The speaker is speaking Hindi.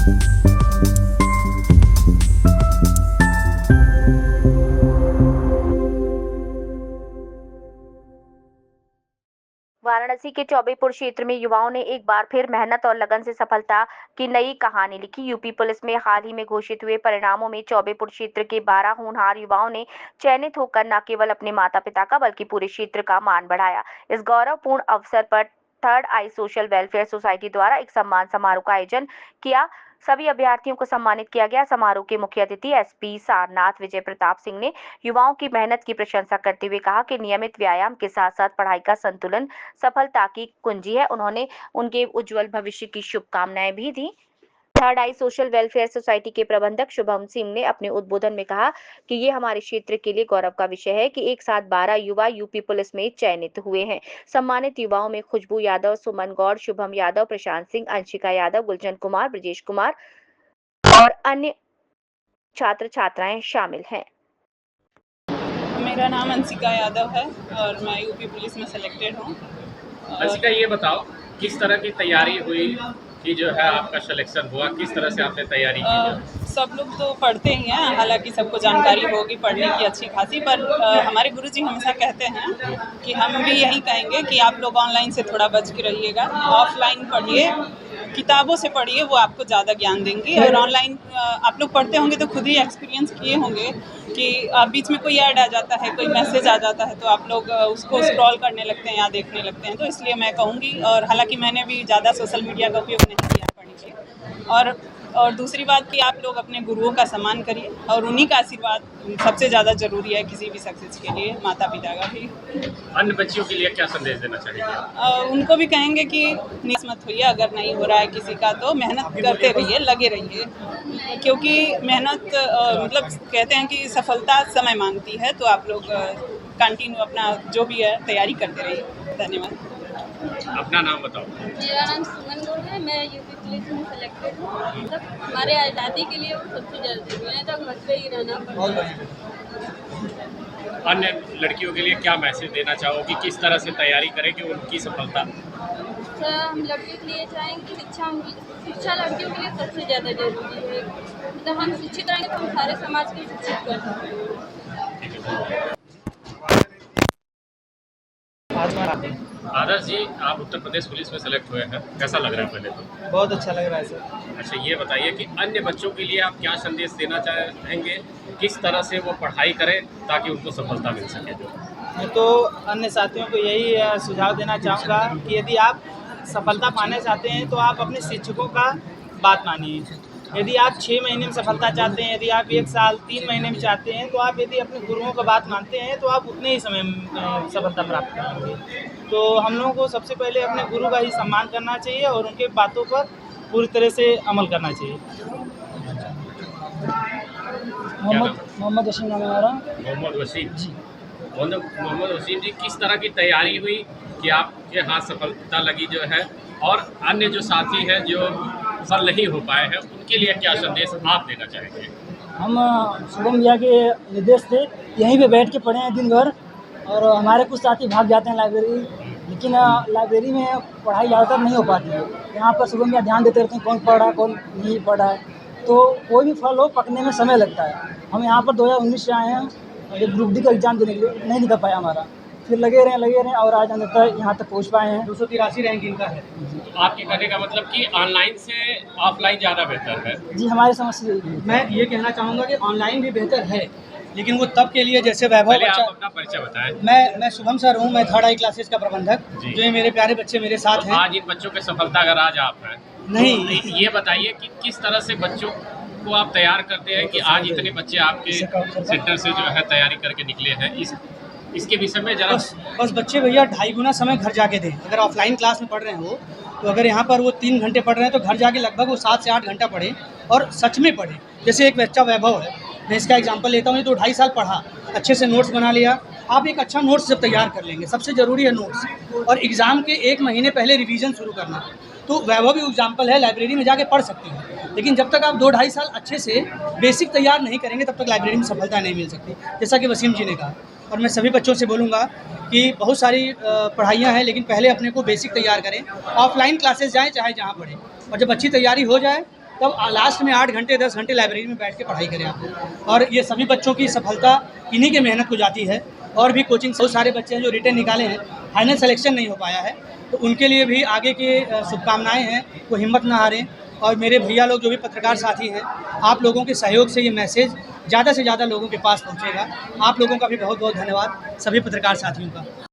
वाराणसी के चौबेपुर क्षेत्र में युवाओं ने एक बार फिर मेहनत और लगन से सफलता की नई कहानी लिखी। यूपी पुलिस में हाल ही में घोषित हुए परिणामों में चौबेपुर क्षेत्र के 12 होनहार युवाओं ने चयनित होकर न केवल अपने माता पिता का बल्कि पूरे क्षेत्र का मान बढ़ाया। इस गौरवपूर्ण अवसर पर थर्ड आई सोशल वेलफेयर सोसाइटी द्वारा एक सम्मान समारोह का आयोजन किया। सभी अभ्यर्थियों को सम्मानित किया गया। समारोह के मुख्य अतिथि एसपी सारनाथ विजय प्रताप सिंह ने युवाओं की मेहनत की प्रशंसा करते हुए कहा कि नियमित व्यायाम के साथ साथ पढ़ाई का संतुलन सफलता की कुंजी है। उन्होंने उनके उज्जवल भविष्य की शुभकामनाएं भी दी। थर्ड आई सोशल वेलफेयर सोसाइटी के प्रबंधक शुभम सिंह ने अपने उद्बोधन में कहा कि ये हमारे क्षेत्र के लिए गौरव का विषय है कि एक साथ 12 युवा यूपी पुलिस में चयनित हुए हैं। सम्मानित युवाओं में खुशबू यादव, सुमन गौड़, शुभम यादव, प्रशांत सिंह, अंशिका यादव, गुलजन कुमार, ब्रजेश कुमार और अन्य छात्र छात्राएं शामिल हैं। मेरा नाम अंशिका यादव है और मैं यूपी पुलिस में सेलेक्टेड हूँ। अंशिका, ये बताओ किस तरह की तैयारी हुई कि जो है आपका सिलेक्शन हुआ, किस तरह से आपने तैयारी की? सब लोग तो पढ़ते ही हैं, हालांकि सबको जानकारी होगी पढ़ने की अच्छी खासी, पर हमारे गुरुजी हमेशा कहते हैं कि हम भी यही कहेंगे कि आप लोग ऑनलाइन से थोड़ा बच के रहिएगा, ऑफलाइन पढ़िए, किताबों से पढ़िए, वो आपको ज़्यादा ज्ञान देंगी। और ऑनलाइन आप लोग पढ़ते होंगे तो खुद ही एक्सपीरियंस किए होंगे कि बीच में कोई ऐड आ जाता है, कोई मैसेज आ जाता है तो आप लोग उसको स्क्रॉल करने लगते हैं या देखने लगते हैं। तो इसलिए मैं कहूँगी, और हालांकि मैंने भी ज़्यादा सोशल मीडिया का उपयोग नहीं किया पढ़ने के। और दूसरी बात कि आप लोग अपने गुरुओं का सम्मान करिए और उन्हीं का आशीर्वाद सबसे ज़्यादा ज़रूरी है किसी भी सक्सेस के लिए, माता पिता का भी। अन्य बच्चियों के लिए क्या संदेश देना चाहिए? उनको भी कहेंगे कि निराश मत होइए, अगर नहीं हो रहा है किसी का तो मेहनत करते रहिए, लगे रहिए, क्योंकि मेहनत मतलब कहते हैं कि सफलता समय मांगती है। तो आप लोग कंटिन्यू अपना जो भी है तैयारी करते रहिए। धन्यवाद। अपना नाम बताओ। मेरा नाम सुमन गौड़ है, मैं यूपी पुलिस में सेलेक्टेड हूँ। मतलब हमारे आज़ादी के लिए वो सबसे ज़्यादा जरूरी है, तो घर पे ही रहना पड़ता है। अन्य लड़कियों के लिए क्या मैसेज देना चाहोगी, किस तरह से तैयारी करें कि उनकी सफलता? सर, हम लड़कियों के लिए चाहेंगे कि शिक्षा लड़कियों के लिए सबसे ज़्यादा जरूरी है। मतलब हम शिक्षित रहेंगे तो हम सारे समाज को शिक्षित कर सकते हैं। आदर्श जी, आप उत्तर प्रदेश पुलिस में सेलेक्ट हुए हैं, कैसा लग रहा है? पहले तो बहुत अच्छा लग रहा है सर। अच्छा, ये बताइए कि अन्य बच्चों के लिए आप क्या संदेश देना चाहेंगे, किस तरह से वो पढ़ाई करें ताकि उनको सफलता मिल सके? मैं तो अन्य साथियों को यही सुझाव देना चाहूँगा कि यदि आप सफलता पाना चाहते हैं तो आप अपने शिक्षकों का बात मानिए। यदि आप 6 महीने में सफलता चाहते हैं, यदि आप 1 साल 3 महीने में चाहते हैं, तो आप यदि अपने गुरुओं का बात मानते हैं तो आप उतने ही समय में सफलता प्राप्त करेंगे। तो हम लोगों को सबसे पहले अपने गुरु का ही सम्मान करना चाहिए और उनके बातों पर पूरी तरह से अमल करना चाहिए। मोहम्मद वसीम नाम है हमारा। मोहम्मद वसीम जी। मोहम्मद वसीम जी, किस तरह की तैयारी हुई कि आपके हाथ सफलता लगी जो है, और अन्य जो साथी हैं जो सफल नहीं हो पाए हैं उनके लिए क्या संदेश आप देना चाहेंगे? हम शुभम भैया के निर्देश से यहीं पे बैठ के पढ़े हैं दिन भर, और हमारे कुछ साथी भाग जाते हैं लाइब्रेरी, लेकिन लाइब्रेरी में पढ़ाई ज़्यादातर नहीं हो पाती है। यहाँ पर शुभम भैया ध्यान देते रहते हैं कौन पढ़ रहा है कौन नहीं पढ़ रहा है, तो कोई भी फल हो पकने में समय लगता है। हम यहाँ पर 2019 से आए हैं, एक ग्रुप डी का एग्ज़ाम देने के लिए नहीं निकल पाया हमारा, फिर लगे रहे और आज अंदर यहाँ तक पहुँच पाए हैं। 283 रैंक इनका है। आपके कहने का मतलब कि ऑनलाइन से ऑफलाइन ज़्यादा बेहतर है? जी, हमारी समझ से यही है। मैं ये कहना चाहूँगा कि ऑनलाइन भी बेहतर है, लेकिन वो तब के लिए जैसे वैभव बच्चा। आप अपना परिचय बताएं। मैं शुभम सर हूँ, मैं थर्ड आई क्लासेस का प्रबंधक, जो ये मेरे प्यारे बच्चे मेरे साथ तो हैं। आज इन बच्चों की सफलता अगर आज आप हैं, नहीं, ये बताइए कि किस तरह से बच्चों को आप तैयार करते हैं कि आज इतने बच्चे आपके सेंटर से जो है तैयारी करके निकले हैं, इसके विषय में जरा। बस बच्चे भैया 2.5 गुना समय घर जाके दें। अगर ऑफलाइन क्लास में पढ़ रहे हो तो अगर यहाँ पर वो 3 घंटे पढ़ रहे हैं तो घर जाके लगभग वो 7 से 8 घंटा पढ़े और सच में पढ़े। जैसे एक बच्चा वैभव है, मैं इसका एग्जांपल लेता हूँ, तो 2.5 साल पढ़ा, अच्छे से नोट्स बना लिया। आप एक अच्छा नोट्स जब तैयार कर लेंगे, सबसे ज़रूरी है नोट्स, और एग्ज़ाम के 1 महीने पहले रिवीजन शुरू करना। तो वैभव भी एग्जाम्पल है, लाइब्रेरी में जाके पढ़ सकते हैं, लेकिन जब तक आप 2-2.5 साल अच्छे से बेसिक तैयार नहीं करेंगे तब तक लाइब्रेरी में सफलता नहीं मिल सकती, जैसा कि वसीम जी ने कहा। और मैं सभी बच्चों से बोलूँगा कि बहुत सारी पढ़ाइयाँ हैं, लेकिन पहले अपने को बेसिक तैयार करें, ऑफलाइन क्लासेस जाएँ चाहे जहाँ पढ़ें, और जब अच्छी तैयारी हो जाए तब लास्ट में 8 घंटे 10 घंटे लाइब्रेरी में बैठ के पढ़ाई करें आप लोग। और ये सभी बच्चों की सफलता इन्हीं के मेहनत को जाती है। और भी कोचिंग बहुत सारे बच्चे हैं जो रिटर्न निकाले हैं, फाइनल सिलेक्शन नहीं हो पाया है, तो उनके लिए भी आगे की शुभकामनाएँ हैं, वो हिम्मत ना हारें। और मेरे भैया लोग जो भी पत्रकार साथी हैं, आप लोगों के सहयोग से ये मैसेज ज़्यादा से ज़्यादा लोगों के पास पहुँचेगा। आप लोगों का भी बहुत बहुत धन्यवाद, सभी पत्रकार साथियों का।